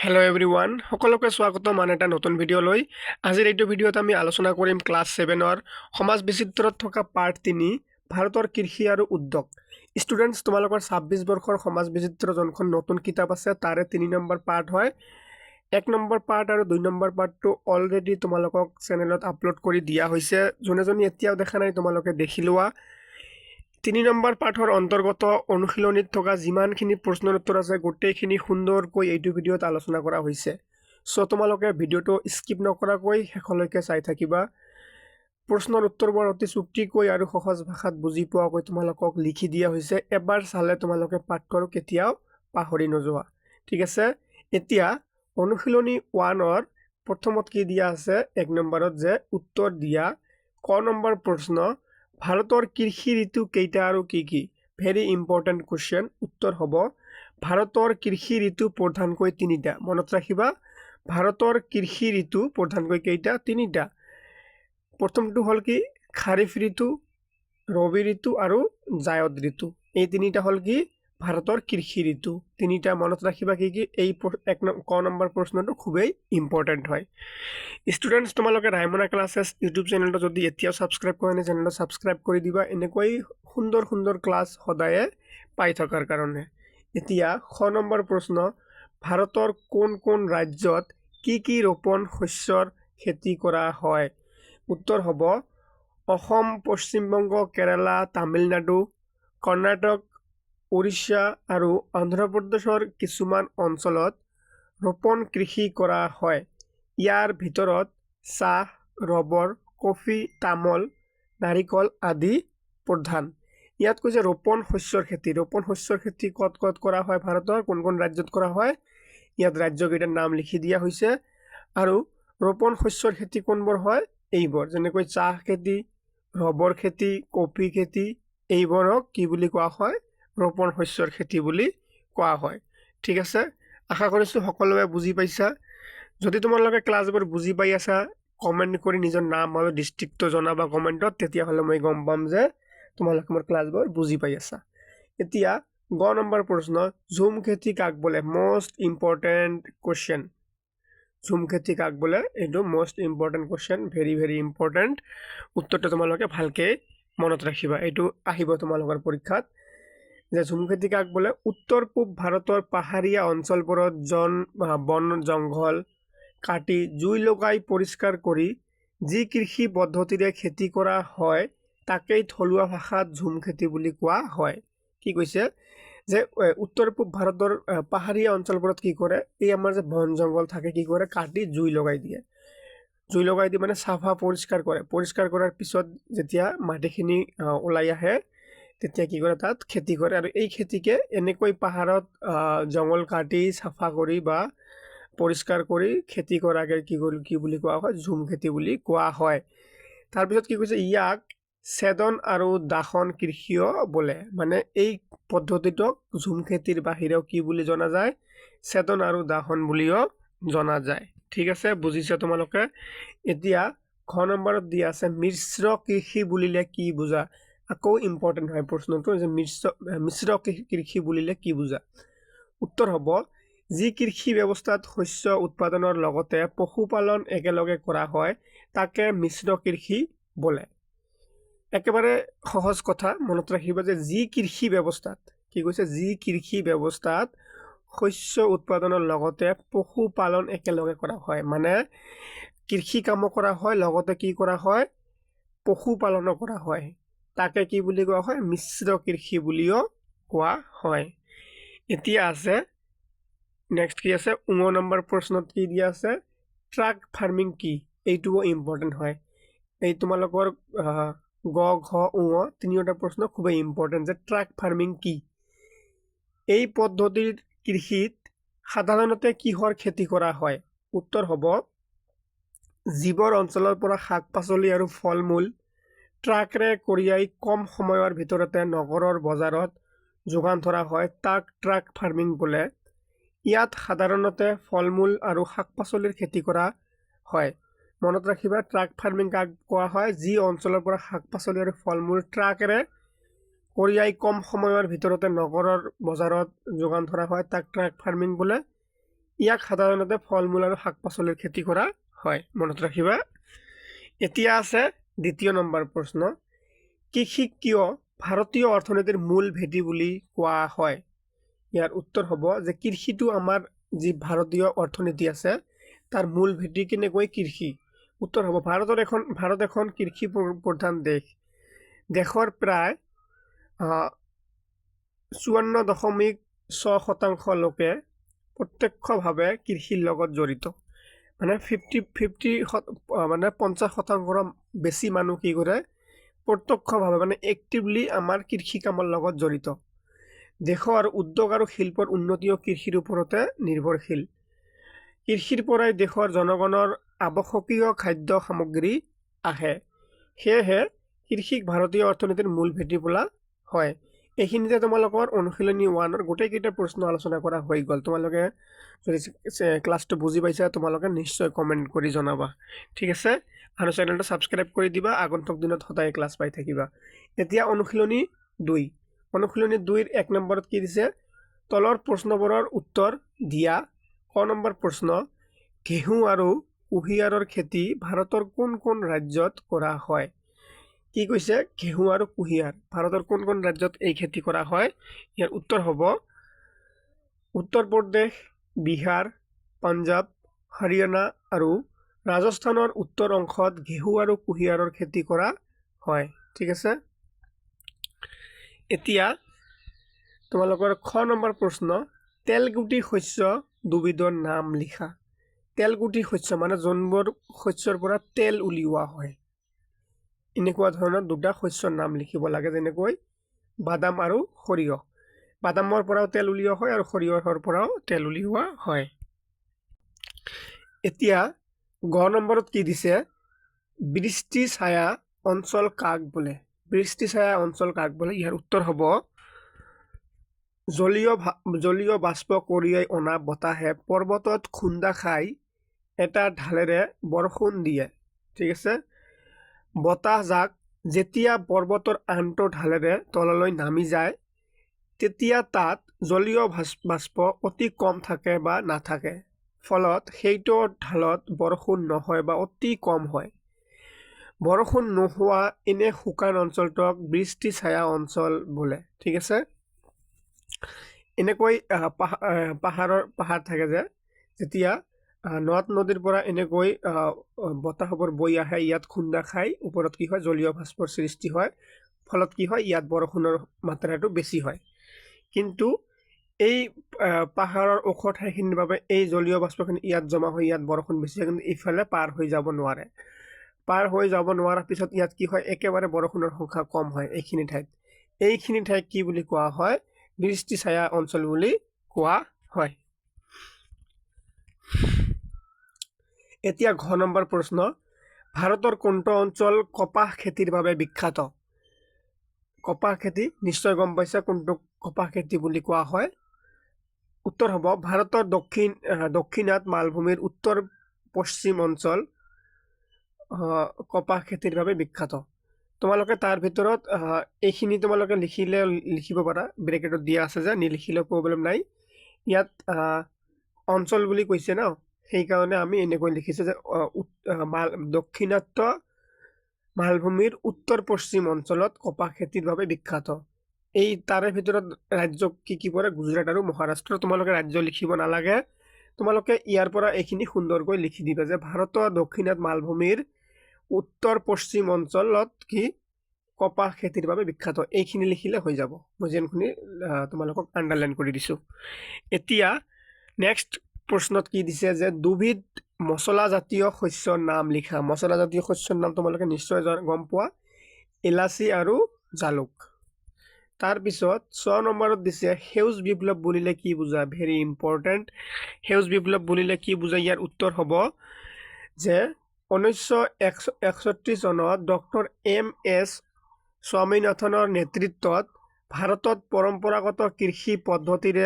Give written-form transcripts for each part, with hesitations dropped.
Hello' everyone, সকলোকে স্বাগতম আন এটা নতুন ভিডিঅ'লৈ। আজিৰ এইটো ভিডিঅ'ত আমি আলোচনা কৰিম ক্লাছ 7ৰ সমাজ বিচিত্ৰত থকা পাৰ্ট 3 ভাৰতৰ কৃষি আৰু উদ্যোগ। ষ্টুডেণ্টছ, তোমালোকৰ 26 বৰ্ষৰ সমাজ বিচিত্ৰ যোনখন নতুন কিতাপ আছে তাৰে 3 নম্বৰ পাৰ্ট হয়। 1 নম্বৰ পাৰ্ট আৰু 2 নম্বৰ পাৰ্টটো অলৰেডি তোমালোকক চেনেলত আপলোড কৰি দিয়া হৈছে। যোনে এতিয়াও দেখা নাই তোমালোকে দেখি লোৱা। 3 নম্বৰ পাঠৰ অন্তৰ্গত অনুশীলনীত থকা যিমানখিনি প্ৰশ্নৰ উত্তৰ আছে গোটেইখিনি সুন্দৰকৈ এইটো ভিডিঅ'ত আলোচনা কৰা হৈছে। চ' তোমালোকে ভিডিঅ'টো স্কিপ নকৰাকৈ শেষলৈকে চাই থাকিবা। প্ৰশ্নৰ উত্তৰবোৰ অতি চুক্তিকৈ আৰু সহজ ভাষাত বুজি পোৱাকৈ তোমালোকক লিখি দিয়া হৈছে। এবাৰ চালে তোমালোকে পাঠটো আৰু কেতিয়াও পাহৰি নোযোৱা। ঠিক আছে, এতিয়া অনুশীলনী 1ৰ প্ৰথমত কি দিয়া আছে 1 নম্বৰত যে উত্তৰ দিয়া ক নম্বৰ প্ৰশ্ন, ভাৰতৰ কৃষি ঋতু কেইটা আৰু কি কি? Very important question. উত্তৰ হ'ব ভাৰতৰ কৃষি ঋতু প্ৰধানকৈ 3টা। মনত ৰাখিবা, ভাৰতৰ কৃষি ঋতু প্ৰধানকৈ কেইটা? 3টা। প্ৰথমটো হ'ল কি খাৰিফ ঋতু, ৰবি ঋতু আৰু জায়দ ঋতু। এই 3টা হ'ল কি ভাৰতৰ কৃষি ঋতু 3টা। মনত ৰাখিবা কি কি? এই ক নম্বৰ প্ৰশ্নটো খুবেই ইম্পৰ্টেণ্ট হয়। ষ্টুডেণ্টছ, তোমালোকে ৰাইমনা ক্লাছেছ ইউটিউব চেনেলটো যদি এতিয়াও ছাবস্ক্ৰাইব কৰা নাই চেনেলটো ছাবস্ক্ৰাইব কৰি দিবা, এনেকৈ সুন্দৰ সুন্দৰ ক্লাছ সদায়ে পাই থকাৰ কাৰণে। এতিয়া খ নম্বৰ প্ৰশ্ন, ভাৰতৰ কোন কোন ৰাজ্যত কি কি ৰোপণ শস্যৰ খেতি কৰা হয়? উত্তৰ হ'ব অসম, পশ্চিমবংগ, কেৰালা, তামিলনাডু, কৰ্ণাটক, উৰিষ্যা আৰু অন্ধ্ৰপ্ৰদেশৰ কিছুমান অঞ্চলত ৰোপণ কৃষি কৰা হয়। ইয়াৰ ভিতৰত চাহ, ৰবৰ, কফি, তামোল, নাৰিকল আদি প্ৰধান। ইয়াত কৈছে ৰোপণ শস্যৰ খেতি। ৰোপণ শস্যৰ খেতি ক'ত ক'ত কৰা হয় ভাৰতৰ, কোন কোন ৰাজ্যত কৰা হয়? ইয়াত ৰাজ্যকেইটাৰ নাম লিখি দিয়া হৈছে। আৰু ৰোপণ শস্যৰ খেতি কোনবোৰ হয়? এইবোৰ, যেনেকৈ চাহ খেতি, ৰবৰ খেতি, কফি খেতি, এইবোৰক কি বুলি কোৱা হয়? ৰোপণ শস্যৰ খেতি বুলি কোৱা হয়। ঠিক আছে, আশা কৰিছোঁ সকলোৱে বুজি পাইছা। যদি তোমালোকে ক্লাছবোৰ বুজি পাই আছা, কমেণ্ট কৰি নিজৰ নাম আৰু ডিষ্ট্ৰিক্টটো জনাবা কমেণ্টত, তেতিয়াহ'লে মই গম পাম যে তোমালোকে মোৰ ক্লাছবোৰ বুজি পাই আছা। এতিয়া গ নম্বৰ প্ৰশ্ন, ঝুম খেতি কাক বোলে? Most important question. ঝুম খেতি কাক বোলে? এইটো most important question, very very important. উত্তৰটো তোমালোকে ভালকৈ মনত ৰাখিবা, এইটো আহিব তোমালোকৰ পৰীক্ষাত। যে ঝুম খেতি কাক বোলে? উত্তৰ পূব ভাৰতৰ পাহাৰীয়া অঞ্চলবোৰত বন জংঘল কাটি জুই লগাই পৰিষ্কাৰ কৰি যি কৃষি পদ্ধতিৰে খেতি কৰা হয় তাকেই থলুৱা ভাষাত ঝুম খেতি বুলি কোৱা হয়। কি কৈছে যে উত্তৰ পূব ভাৰতৰ পাহাৰীয়া অঞ্চলবোৰত কি কৰে, এই আমাৰ যে বন জংঘল থাকে কি কৰে, কাটি জুই লগাই দিয়ে। জুই লগাই দি মানে চাফা পৰিষ্কাৰ কৰে। পৰিষ্কাৰ কৰাৰ পিছত যেতিয়া মাটিখিনি ওলাই আহে তেতিয়া কি কৰে, তাত খেতি কৰে। আৰু এই খেতিকে এনেকৈ পাহাৰত জংঘল কাটি চাফা কৰি বা পৰিষ্কাৰ কৰি খেতি কৰাকে কি বুলি কোৱা হয়? ঝুম খেতি বুলি কোৱা হয়। তাৰপিছত কি কৈছে, ইয়াক ছেদন আৰু দাখন কৃষিও বোলে। মানে এই পদ্ধতিটোক ঝুম খেতিৰ বাহিৰেও কি বুলি জনা যায়? ছেদন আৰু দাখন বুলিও জনা যায়। ঠিক আছে, বুজিছা তোমালোকে? এতিয়া ঘ নম্বৰত দিয়া আছে মিশ্ৰ কৃষি বুলিলে কি বুজা? আকৌ ইম্পৰ্টেণ্ট হয় প্ৰশ্নটো, যে মিশ্ৰ কৃষি বুলিলে কি বুজা? উত্তৰ হ'ব যি কৃষি ব্যৱস্থাত শস্য উৎপাদনৰ লগতে পশুপালন একেলগে কৰা হয় তাকে মিশ্ৰ কৃষি বোলে। একেবাৰে সহজ কথা, মনত ৰাখিবা যে যি কৃষি ব্যৱস্থাত, কি কৈছে, যি কৃষি ব্যৱস্থাত শস্য উৎপাদনৰ লগতে পশুপালন একেলগে কৰা হয়, মানে কৃষি কামো কৰা হয় লগতে কি কৰা হয়? পশুপালনো কৰা হয়, তাকে কি বুলি কোৱা হয়? মিশ্ৰ কৃষি বুলিও কোৱা হয়। এতিয়া আছে নেক্সট কি আছে 19 নম্বৰ প্ৰশ্নত কি দিয়া আছে, ট্ৰাক ফাৰ্মিং কি? এইটোও ইম্পৰ্টেণ্ট হয়। এই তোমালোকৰ গ, ঘ, উ তিনিওটা প্ৰশ্ন খুবেই ইম্পৰ্টেণ্ট, যে ট্ৰাক ফাৰ্মিং কি? এই পদ্ধতিৰ কৃষিত সাধাৰণতে কিহৰ খেতি কৰা হয়? উত্তৰ হ'ব যিবোৰ অঞ্চলৰ পৰা শাক পাচলি আৰু ফল মূল ট্ৰাকেৰে কঢ়িয়াই কম সময়ৰ ভিতৰতে নগৰৰ বজাৰত যোগান ধৰা হয় তাক ট্ৰাক ফাৰ্মিং বোলে। ইয়াত সাধাৰণতে ফল মূল আৰু শাক পাচলিৰ খেতি কৰা হয়। মনত ৰাখিবা, ট্ৰাক ফাৰ্মিং কাক কোৱা হয়? যি অঞ্চলৰ পৰা শাক পাচলি আৰু ফল মূল ট্ৰাকেৰে কঢ়িয়াই কম সময়ৰ ভিতৰতে নগৰৰ বজাৰত যোগান ধৰা হয় তাক ট্ৰাক ফাৰ্মিং বোলে। ইয়াক সাধাৰণতে ফল মূল আৰু শাক পাচলিৰ খেতি কৰা হয়, মনত ৰাখিবা। এতিয়া আছে দ্বিতীয় নম্বৰ প্ৰশ্ন, কৃষিক কিয় ভাৰতীয় অৰ্থনীতিৰ মূল ভেটি বুলি কোৱা হয়? ইয়াৰ উত্তৰ হ'ব যে কৃষিটো আমাৰ যি ভাৰতীয় অৰ্থনীতি আছে তাৰ মূল ভেটি কেনেকৈ কৃষি। উত্তৰ হ'ব ভাৰত এখন কৃষি প্ৰধান দেশ। দেশৰ প্ৰায় 54.6% লোকে প্ৰত্যক্ষভাৱে কৃষিৰ লগত জড়িত। মানে 50% বেছি মানুহ কি কৰে প্ৰত্যক্ষভাৱে মানে এক্টিভলি আমাৰ কৃষি কামৰ লগত জড়িত। দেশৰ উদ্যোগ আৰু শিল্পৰ উন্নতিও কৃষিৰ ওপৰতে নিৰ্ভৰশীল। কৃষিৰ পৰাই দেশৰ জনগণৰ আৱশ্যকীয় খাদ্য সামগ্ৰী আহে। সেয়েহে কৃষিক ভাৰতীয় অৰ্থনীতিৰ মূল ভেটি বোলা হয়। এইখিনিতে তোমালোকৰ অনুশীলনী 1-ৰ গোটেইকেইটা প্ৰশ্ন আলোচনা কৰা হৈ গ'ল। তোমালোকে যদি ক্লাছটো বুজি পাইছা তোমালোকে নিশ্চয় কমেণ্ট কৰি জনাবা, ঠিক আছে? আৰু চেনেলটো ছাবস্ক্ৰাইব কৰি দিবা, আগন্তুক দিনত সদায় ক্লাছ পাই থাকিবা। এতিয়া অনুশীলনী 2। অনুশীলনী 2-ৰ 1 নম্বৰত কি দিছে, তলৰ প্ৰশ্নবোৰৰ উত্তৰ দিয়া। ক নম্বৰ প্ৰশ্ন, ঘেঁহু আৰু কুঁহিয়াৰৰ খেতি ভাৰতৰ কোন কোন ৰাজ্যত কৰা হয়? কি কৈছে, ঘেঁহু আৰু কুঁহিয়াৰ ভাৰতৰ কোন কোন ৰাজ্যত এই খেতি কৰা হয়? ইয়াৰ উত্তৰ হ'ব উত্তৰ প্ৰদেশ, বিহাৰ, পাঞ্জাৱ, হাৰিয়ানা আৰু ৰাজস্থানৰ উত্তৰ অংশত ঘেঁহু আৰু কুঁহিয়াৰৰ খেতি কৰা হয়, ঠিক আছে? এতিয়া তোমালোকৰ খ নম্বৰ প্ৰশ্ন, তেলগুটি শস্য দুবিধৰ নাম লিখা। তেলগুটি শস্য মানে যোনবোৰ শস্যৰ পৰা তেল উলিওৱা হয়, এনেকুৱা ধৰণৰ দুটা শস্যৰ নাম লিখিব লাগে, যেনেকৈ বাদাম আৰু সৰিয়হ। বাদামৰ পৰাও তেল উলিওৱা হয় আৰু সৰিয়হৰ পৰাও তেল উলিওৱা হয়। এতিয়া গ নম্বৰত কি দিছে, বৃষ্টি ছায়া অঞ্চল কাক বোলে? বৃষ্টি ছায়া অঞ্চল কাক বোলে? ইয়াৰ উত্তৰ হ'ব জলীয় বাষ্প কঢ়িয়াই অনা বতাহে পৰ্বতত খুন্দা খাই এটা ঢালেৰে বৰষুণ দিয়ে, ঠিক আছে? বতাহজাক যেতিয়া পৰ্বতৰ আনটো ঢালেৰে তললৈ নামি যায় তেতিয়া তাত জলীয় বাষ্প অতি কম থাকে বা নাথাকে, ফলত সেইটো ঢালত বৰষুণ নহয় বা অতি কম হয়। বৰষুণ নোহোৱা এনে শুকান অঞ্চলটোক বৃষ্টি ছায়া অঞ্চল বোলে, ঠিক আছে? এনেকৈ পাহাৰ থাকে যে, যেতিয়া নদ নদীৰ পৰা এনেকৈ বতাহবোৰ বৈ আহে, ইয়াত খুন্দা খাই ওপৰত কি হয়, জলীয় বাষ্পৰ সৃষ্টি হয়, ফলত কি হয়, ইয়াত বৰষুণৰ মাত্ৰাটো বেছি হয়। কিন্তু এই পাহাৰৰ ওখ ঠাইখিনিৰ বাবে এই জলীয় বাষ্পখিনি ইয়াত জমা হৈ ইয়াত বৰষুণ বেছি হয়, কিন্তু ইফালে পাৰ হৈ যাব নোৱাৰে। পাৰ হৈ যাব নোৱাৰাৰ পিছত ইয়াত কি হয়, একেবাৰে বৰষুণৰ সংখ্যা কম হয় এইখিনি ঠাইত। এইখিনি ঠাইক কি বুলি কোৱা হয়? বৃষ্টি ছায়া অঞ্চল বুলি কোৱা হয়। এতিয়া ঘ নম্বৰ প্ৰশ্ন, ভাৰতৰ কোনটো অঞ্চল কপাহ খেতিৰ বাবে বিখ্যাত? কপাহ খেতি নিশ্চয় গম পাইছা কোনটো কপাহ খেতি বুলি কোৱা হয়। উত্তৰ হ'ব ভাৰতৰ দক্ষিণাত মালভূমিৰ উত্তৰ পশ্চিম অঞ্চল কপাহ খেতিৰ বাবে বিখ্যাত। তোমালোকে তাৰ ভিতৰত এইখিনি তোমালোকে লিখিব পাৰা, ব্ৰেকেটত দিয়া আছে যে, নিলিখিলেও প্ৰব্লেম নাই। ইয়াত অঞ্চল বুলি কৈছে ন, সেইকাৰণে আমি এনেকৈ লিখিছোঁ যে দক্ষিণাত্য মালভূমিৰ উত্তৰ পশ্চিম অঞ্চলত কপাহ খেতিৰ বাবে বিখ্যাত। এই তাৰে ভিতৰত ৰাজ্য কি কি পৰে? গুজৰাট আৰু মহাৰাষ্ট্ৰ। তোমালোকে ৰাজ্য লিখিব নালাগে, তোমালোকে ইয়াৰ পৰা এইখিনি সুন্দৰকৈ লিখি দিবা যে ভাৰতৰ দক্ষিণাত মালভূমিৰ উত্তৰ পশ্চিম অঞ্চলত কি কপাহ খেতিৰ বাবে বিখ্যাত। এইখিনি লিখিলে হৈ যাব। মই যেনখিনি তোমালোকক আণ্ডাৰলাইন কৰি দিছোঁ। এতিয়া নেক্সট প্ৰশ্নত কি দিছে যে দুবিধ মছলাজাতীয় শস্যৰ নাম লিখা। মছলাজাতীয় শস্যৰ নাম তোমালোকে নিশ্চয় গম পোৱা, ইলাচি আৰু জালুক। তাৰপিছত 6 নম্বৰত দিছে সেউজ বিপ্লৱ বুলিলে কি বুজা? Very important. সেউজ বিপ্লৱ বুলিলে কি বুজা? ইয়াৰ উত্তৰ হ'ব যে 1961 চনত ডক্টৰ M.S. স্বামীনাথনৰ নেতৃত্বত ভাৰতত পৰম্পৰাগত কৃষি পদ্ধতিৰ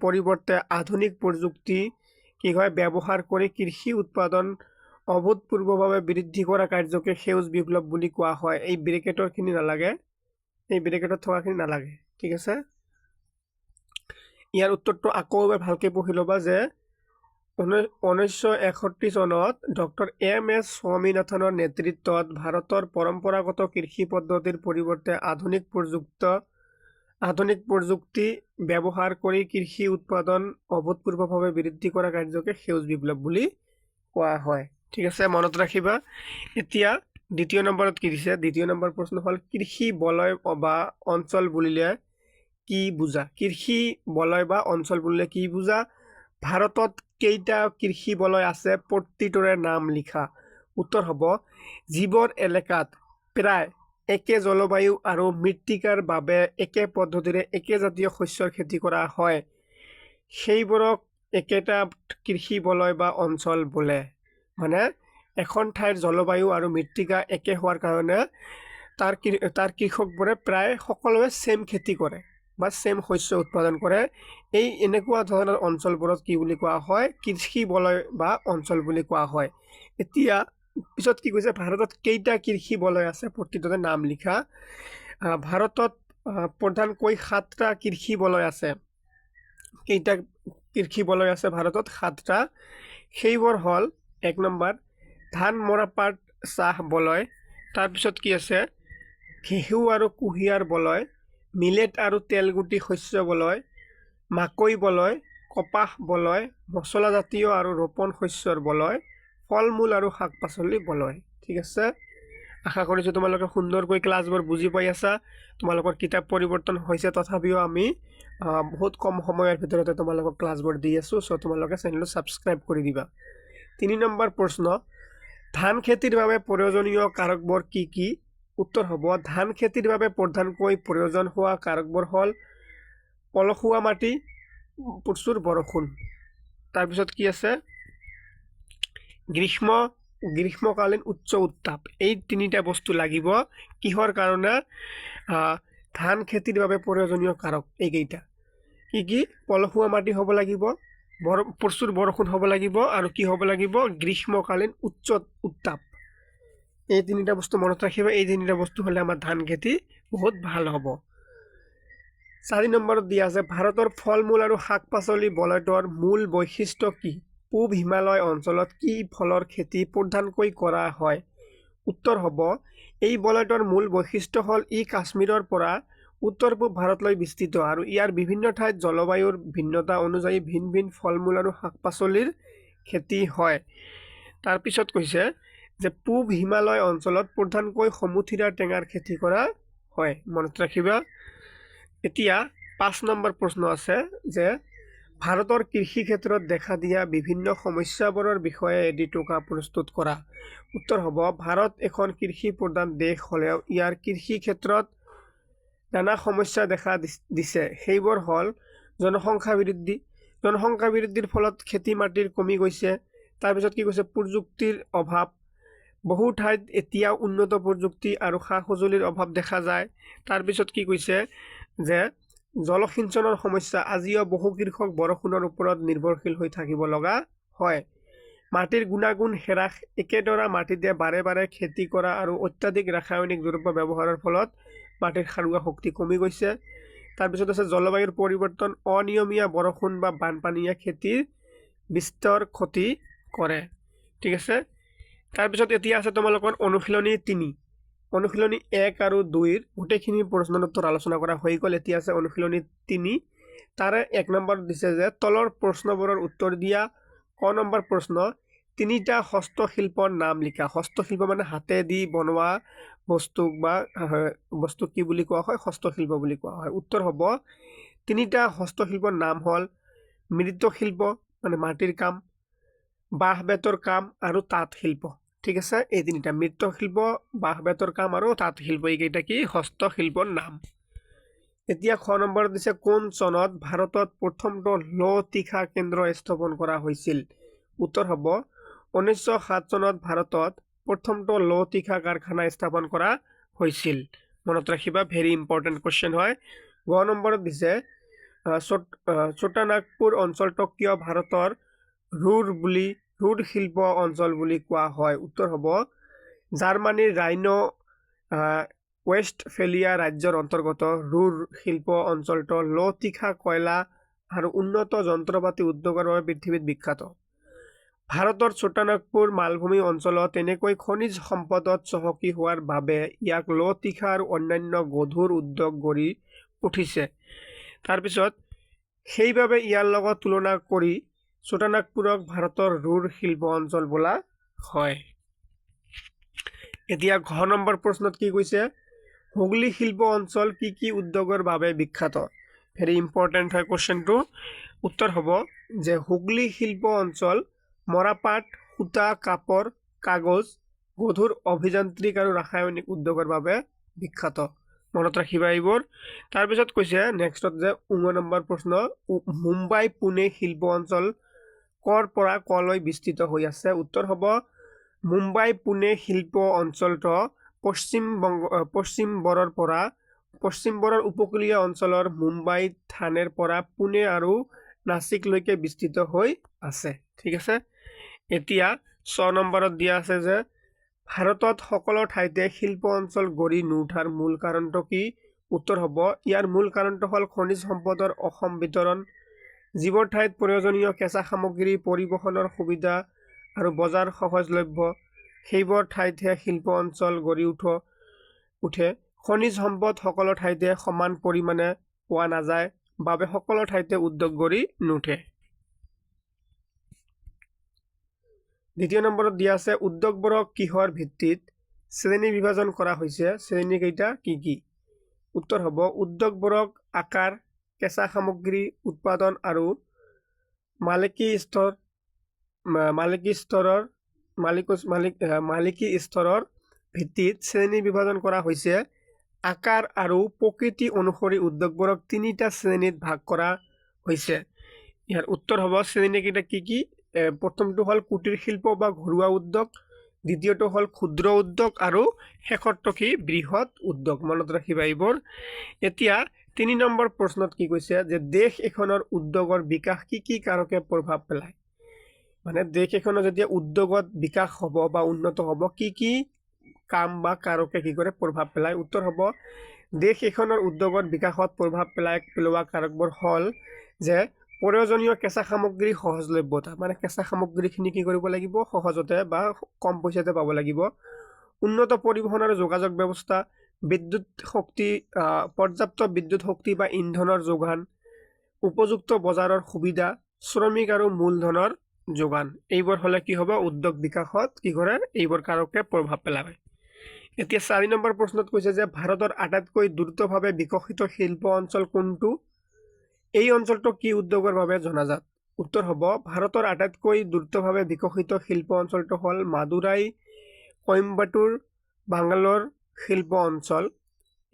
পৰিৱৰ্তে আধুনিক প্ৰযুক্তি কি হয় ব্যৱহাৰ কৰি কৃষি উৎপাদন অভূতপূৰ্বভাৱে বৃদ্ধি কৰা কাৰ্যকে সেউজ বিপ্লৱ বুলি কোৱা হয়। এই ব্ৰেকেটৰখিনি নালাগে, এই ব্ৰেকেটত থকাখিনি নালাগে, ঠিক আছে? ইয়াৰ উত্তৰটো আকৌ এবাৰ ভালকৈ পঢ়ি ল'বা যে 1961 চনত ডক্টৰ এম.এছ. স্বামীনাথনৰ নেতৃত্বত ভাৰতৰ পৰম্পৰাগত কৃষি পদ্ধতিৰ পৰিৱৰ্তে আধুনিক প্ৰযুক্তি ব্যৱহাৰ কৰি কৃষি উৎপাদন অভূতপূৰ্বভাৱে বৃদ্ধি কৰা কাৰ্যকে সেউজ বিপ্লৱ বুলি কোৱা হয়। ঠিক আছে, মনত ৰাখিবা। এতিয়া দ্বিতীয় নম্বৰত কি দিছে? দ্বিতীয় নম্বৰ প্ৰশ্ন হ'ল কৃষি বলয় বা অঞ্চল বুলিলে কি বুজা? কৃষি বলয় বা অঞ্চল বুলিলে কি বুজা? ভাৰতত কেইটা কৃষি বলয় আছে? প্ৰতিটোৰে নাম লিখা। উত্তৰ হ'ব যিবোৰ এলেকাত প্ৰায় একে জলবায়ু আৰু মৃত্তিকাৰ বাবে একে পদ্ধতিৰে একে জাতীয় শস্যৰ খেতি কৰা হয় সেইবোৰক একেটা কৃষি বলয় বা অঞ্চল বোলে। মানে এখন ঠাইৰ জলবায়ু আৰু মৃত্তিকা একে হোৱাৰ কাৰণে তাৰ কৃষকবোৰে প্ৰায় সকলোৱে ছেম খেতি কৰে বা ছেম শস্য উৎপাদন কৰে। এই এনেকুৱা ধৰণৰ অঞ্চলবোৰত কি বুলি কোৱা হয়? কৃষি বলয় বা অঞ্চল বুলি কোৱা হয়। এতিয়া পিছত কি কৈছে? ভাৰতত কেইটা কৃষি বলয় আছে? প্ৰতিটোৰে নাম লিখা। ভাৰতত প্ৰধানকৈ 7টা কৃষি বলয় আছে। কেইটা কৃষি বলয় আছে ভাৰতত? 7টা। সেইবোৰ হ'ল 1 নম্বৰ ধান মৰাপাট চাহ বলয়। তাৰপিছত কি আছে? ঘেঁহু আৰু কুঁহিয়াৰ বলয়, মিলেট আৰু তেলগুটি শস্য বলয়, মাকৈ বলয়, কপাহ বলয়, মছলাজাতীয় আৰু ৰোপণ শস্যৰ বলয়, ফল মূল আৰু শাক পাচলি বলয়। ঠিক আছে, আশা কৰিছোঁ তোমালোকে সুন্দৰকৈ ক্লাছবোৰ বুজি পাই আছা। তোমালোকৰ কিতাপ পৰিৱৰ্তন হৈছে, তথাপিও আমি বহুত কম সময়ৰ ভিতৰতে তোমালোকক ক্লাছবোৰ দি আছোঁ। চ' তোমালোকে চেনেলটো ছাবস্ক্ৰাইব কৰি দিবা। 3 নম্বৰ প্ৰশ্ন ধান খেতিৰ বাবে প্ৰয়োজনীয় কাৰকবোৰ কি কি? উত্তৰ হ'ব ধান খেতিৰ বাবে প্ৰধানকৈ প্ৰয়োজন হোৱা কাৰকবোৰ হ'ল পলসুৱা মাটি, প্ৰচুৰ বৰষুণ। তাৰপিছত কি আছে? গ্ৰীষ্মকালীন উচ্চ উত্তাপ। এই 3টা বস্তু লাগিব কিহৰ কাৰণে? ধান খেতিৰ বাবে প্ৰয়োজনীয় কাৰক এইকেইটা কি কি? পলসুৱা মাটি হ'ব লাগিব, প্ৰচুৰ বৰষুণ হ'ব লাগিব, আৰু কি হ'ব লাগিব? গ্ৰীষ্মকালীন উচ্চ উত্তাপ। এই 3টা বস্তু মনত ৰাখিবা। এই 3টা বস্তু হ'লে আমাৰ ধান খেতি বহুত ভাল হ'ব। 4 নম্বৰত দিয়া আছে ভাৰতৰ ফল মূল আৰু শাক পাচলি বলয়টোৰ মূল বৈশিষ্ট্য কি? পূব হিমালয় অঞ্চলত কি ফলৰ খেতি প্ৰধানকৈ কৰা হয়? উত্তৰ হ'ব এই বলয়টোৰ মূল বৈশিষ্ট্য হ'ল ই কাশ্মীৰৰ পৰা উত্তৰ পূব ভাৰতলৈ বিস্তৃত আৰু ইয়াৰ বিভিন্ন ঠাইত জলবায়ুৰ ভিন্নতা অনুযায়ী ভিন ভিন ফল মূল আৰু শাক পাচলিৰ খেতি হয়। তাৰপিছত কৈছে যে পূব হিমালয় অঞ্চলত প্ৰধানকৈ সমুথিৰা টেঙাৰ খেতি কৰা হয়। মনত ৰাখিবা। এতিয়া 5 নম্বৰ প্ৰশ্ন আছে যে ভাৰতৰ কৃষি ক্ষেত্ৰত দেখা দিয়া বিভিন্ন সমস্যাবোৰৰ বিষয়ে এটি টোকা প্ৰস্তুত কৰা। উত্তৰ হ'ব ভাৰত এখন কৃষি প্ৰধান দেশ হ'লেও ইয়াৰ কৃষি ক্ষেত্ৰত নানা সমস্যা দেখা দিছে। সেইবোৰ হ'ল জনসংখ্যা বৃদ্ধিৰ ফলত খেতি মাটিৰ কমি গৈছে। তাৰপিছত কি কৈছে? প্ৰযুক্তিৰ অভাৱ। বহু ঠাইত এতিয়াও উন্নত প্ৰযুক্তি আৰু সা সঁজুলিৰ অভাৱ দেখা যায়। তাৰপিছত কি কৈছে? যে জলসিঞ্চনৰ সমস্যা। আজিও বহু কৃষক বৰষুণৰ ওপৰত নিৰ্ভৰশীল হৈ থাকিব লগা হয়। মাটিৰ গুণাগুণ হ্ৰাস। একেডৰা মাটিতে বাৰে বাৰে খেতি কৰা আৰু অত্যাধিক ৰাসায়নিক দ্ৰব্য ব্যৱহাৰৰ ফলত মাটিৰ সাৰুৱা শক্তি কমি গৈছে। তাৰপিছত আছে জলবায়ুৰ পৰিৱৰ্তন। অনিয়মীয়া বৰষুণ বা বানপানীয়ে খেতিৰ বিস্তৰ ক্ষতি কৰে। ঠিক আছে, তাৰপিছত এতিয়া আছে তোমালোকৰ অনুশীলনী 3। অনুশীলনী 1 আৰু 2ৰ গোটেইখিনি প্ৰশ্নৰ উত্তৰ আলোচনা কৰা হৈ গ'ল। এতিয়া আছে অনুশীলনী 3। তাৰে 1 নম্বৰ দিছে যে তলৰ প্ৰশ্নবোৰৰ উত্তৰ দিয়া। ক নম্বৰ প্ৰশ্ন 3টা হস্তশিল্পৰ নাম লিখা। হস্তশিল্প মানে হাতেদি বনোৱা বস্তুক কি বুলি কোৱা হয়? হস্তশিল্প বুলি কোৱা হয়। উত্তৰ হ'ব 3টা হস্তশিল্পৰ নাম হ'ল মৃৎশিল্প মানে মাটিৰ কাম, বাঁহ বেতৰ কাম আৰু তাঁত শিল্প। ঠিক আছে, এই 3টা মৃৎশিল্প, বাঁহ বেতৰ কাম আৰু তাঁত শিল্প, এইকেইটা কি? হস্তশিল্পৰ নাম। এতিয়া খ নম্বৰত দিছে কোন চনত ভাৰতত প্ৰথমটো ল-তীখা কেন্দ্ৰ স্থাপন কৰা হৈছিল? উত্তৰ হ'ব 1907 চনত ভাৰতত প্ৰথমটো ল-তীখা কাৰখানা স্থাপন কৰা হৈছিল। মনত ৰাখিবা, ভেৰি ইম্পৰ্টেণ্ট কুৱেশ্যন হয়। গ নম্বৰত দিছে ছোটানাগপুৰ অঞ্চলটোক কিয় ভাৰতৰ ৰুৰ শিল্প অঞ্চল বুলি কোৱা হয়? উত্তৰ হ'ব জাৰ্মানীৰ ৰাইন ৱেষ্টফেলিয়া ৰাজ্যৰ অন্তৰ্গত ৰুৰ শিল্প অঞ্চলটো ল-তীখা কয়লা আৰু উন্নত যন্ত্ৰপাতি উদ্যোগৰ বাবে পৃথিৱীত বিখ্যাত। ভাৰতৰ ছোটানাগপুৰ মালভূমি অঞ্চলত তেনেকৈ খনিজ সম্পদত চহকী হোৱাৰ বাবে ইয়াক ল-তীখা আৰু অন্যান্য গধুৰ উদ্যোগ গঢ়ি উঠিছে। তাৰপিছত সেইবাবে ইয়াৰ লগত তুলনা কৰি ছোটানাগপুৰক ভাৰতৰ ৰুৰ শিল্প অঞ্চল বোলা হয়। এতিয়া ঘ নম্বৰ প্ৰশ্নত কি কৈছে, হুগলী শিল্প অঞ্চল কি কি উদ্যোগৰ বাবে বিখ্যাত? ভেৰি ইম্পৰ্টেণ্ট হয় কোৱেশ্চনটো। উত্তৰ হ'ব যে হুগলী শিল্প অঞ্চল মৰাপাট, সূতা, কাপড়, কাগজ, গধুৰ অভিযান্ত্ৰিক আৰু ৰাসায়নিক উদ্যোগৰ বাবে বিখ্যাত। মনত ৰাখিবা এইবোৰ। তাৰপিছত কৈছে নেক্সটত যে 9 নম্বৰ প্ৰশ্ন, মুম্বাই পুনে শিল্প অঞ্চল কৰ পৰা কলৈ বিস্তৃত হৈ আছে? উত্তৰ হ'ব মুম্বাই পুনে শিল্প অঞ্চলটো পশ্চিম বৰৰ উপকূলীয় অঞ্চলৰ মুম্বাই থানেৰ পৰা পুনে আৰু নাছিকলৈকে বিস্তৃত হৈ আছে। ঠিক আছে। এতিয়া 6 নম্বৰত দিয়া আছে যে ভাৰতত সকলো ঠাইতে শিল্প অঞ্চল গঢ়ি নুঠাৰ মূল কাৰণটো কি? উত্তৰ হ'ব ইয়াৰ মূল কাৰণটো হ'ল খনিজ সম্পদৰ অসম বিতৰণ, যিবোৰ ঠাইত প্ৰয়োজনীয় কেঁচা সামগ্ৰী পৰিবহণৰ সুবিধা আৰু বজাৰ সহজলভ্য সেইবোৰ ঠাইতহে শিল্প অঞ্চল গঢ়ি উঠে। খনিজ সম্পদ সকলো ঠাইতে সমান পৰিমাণে পোৱা নাযায় বাবে সকলো ঠাইতে উদ্যোগ গঢ়ি নুঠে। দ্বিতীয় নম্বৰত দিয়া আছে উদ্যোগবোৰক কিহৰ ভিত্তিত শ্ৰেণী বিভাজন কৰা হৈছে? শ্ৰেণী কেইটা কি কি? উত্তৰ হ'ব উদ্যোগবোৰক আকাৰ, কেঁচা সামগ্ৰী উৎপাদন আৰু মালিকী স্তৰৰ ভিত্তিত শ্ৰেণী বিভাজন কৰা হৈছে। আকাৰ আৰু প্ৰকৃতি অনুসৰি উদ্যোগবোৰক 3টা শ্ৰেণীত ভাগ কৰা হৈছে। ইয়াৰ উত্তৰ হ'ব শ্ৰেণীকেইটা কি কি? প্ৰথমটো হ'ল কুটিৰ শিল্প বা ঘৰুৱা উদ্যোগ, দ্বিতীয়টো হ'ল ক্ষুদ্ৰ উদ্যোগ আৰু শেষৰটো কি? বৃহৎ উদ্যোগ। মনত ৰাখিবা এইবোৰ। এতিয়া 3 নম্বৰ প্ৰশ্নত কি কৈছে যে দেশ এখনৰ উদ্যোগৰ বিকাশ কি কি কাৰকে প্ৰভাৱ পেলায়? মানে দেশ এখনৰ যেতিয়া উদ্যোগত বিকাশ হ'ব বা উন্নত হ'ব কি কি কাম বা কাৰকে কি কৰে? প্ৰভাৱ পেলায়। উত্তৰ হ'ব দেশ এখনৰ উদ্যোগৰ বিকাশত প্ৰভাৱ পেলোৱা কাৰকবোৰ হ'ল যে প্ৰয়োজনীয় কেঁচা সামগ্ৰী সহজলভ্যতা, মানে কেঁচা সামগ্ৰীখিনি কি কৰিব লাগিব? সহজতে বা কম পইচাতে পাব লাগিব। উন্নত পৰিবহণ আৰু যোগাযোগ ব্যৱস্থা, পৰ্যাপ্ত বিদ্যুৎ শক্তি বা ইন্ধনৰ যোগান, উপযুক্ত বজাৰৰ সুবিধা, শ্ৰমিক আৰু মূলধনৰ যোগান। এইবোৰ হ'লে কি হ'ব? উদ্যোগ বিকাশত কি কৰে? এইবোৰ কাৰকে প্ৰভাৱ পেলায়। এতিয়া 4 নম্বৰ প্ৰশ্নত কৈছে যে ভাৰতৰ আটাইতকৈ দ্ৰুতভাৱে বিকশিত শিল্প অঞ্চল কোনটো? এই অঞ্চলটো কি উদ্যোগৰ বাবে জনাজাত? উত্তৰ হ'ব ভাৰতৰ আটাইতকৈ দ্ৰুতভাৱে বিকশিত শিল্প অঞ্চলটো হ'ল মাদুৰাই, কইম্বাটুৰ, বাংগালোৰ শিল্প অঞ্চল।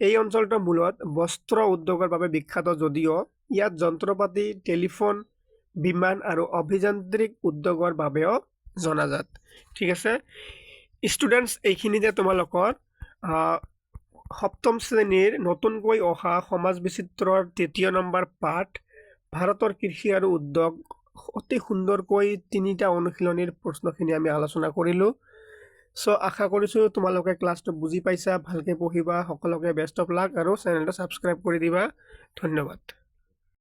এই অঞ্চলটো মূলত বস্ত্ৰ উদ্যোগৰ বাবে বিখ্যাত যদিও ইয়াত যন্ত্ৰপাতি, টেলিফোন, বিমান আৰু অভিযান্ত্ৰিক উদ্যোগৰ বাবেও জনাজাত। ঠিক আছে ষ্টুডেণ্টছ, এইখিনিতে তোমালোকৰ 7ম শ্ৰেণীৰ নতুনকৈ অহা সমাজ বিচিত্ৰৰ 3য় নম্বৰ পাঠ ভাৰতৰ কৃষি আৰু উদ্যোগ অতি সুন্দৰকৈ 3টা অনুশীলনীৰ প্ৰশ্নখিনি আমি আলোচনা কৰিলোঁ। চ' আশা কৰিছোঁ তোমালোকে ক্লাছটো বুজি পাইছা, ভালকৈ পঢ়িবা। সকলোকে বেষ্ট অফ লাক আৰু চেনেলটো ছাবস্ক্ৰাইব কৰি দিবা। ধন্যবাদ।